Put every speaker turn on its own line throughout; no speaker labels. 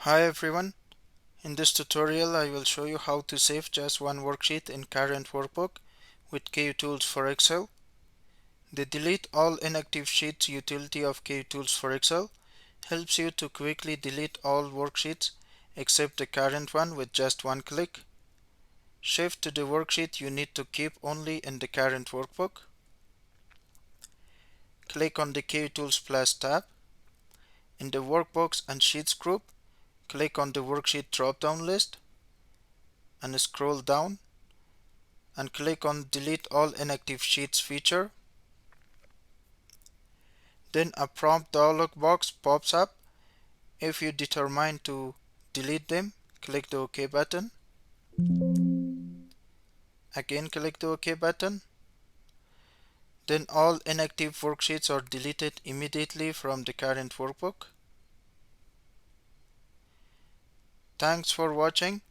Hi everyone, in this tutorial I will show you how to save just one worksheet in current workbook with Kutools for Excel. The delete all inactive sheets utility of Kutools for Excel helps you to quickly delete all worksheets except the current one with just one click. Shift to the worksheet you need to keep only in the current workbook. Click on the Kutools Plus tab. In the Workbooks and Sheets group, click on the Worksheet drop-down list and scroll down and click on Delete All Inactive Sheets feature. Then a prompt dialog box pops up. If you determine to delete them, click the OK button. Again click the OK button. Then all inactive worksheets are deleted immediately from the current workbook. Thanks for watching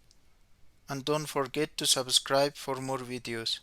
and don't forget to subscribe for more videos.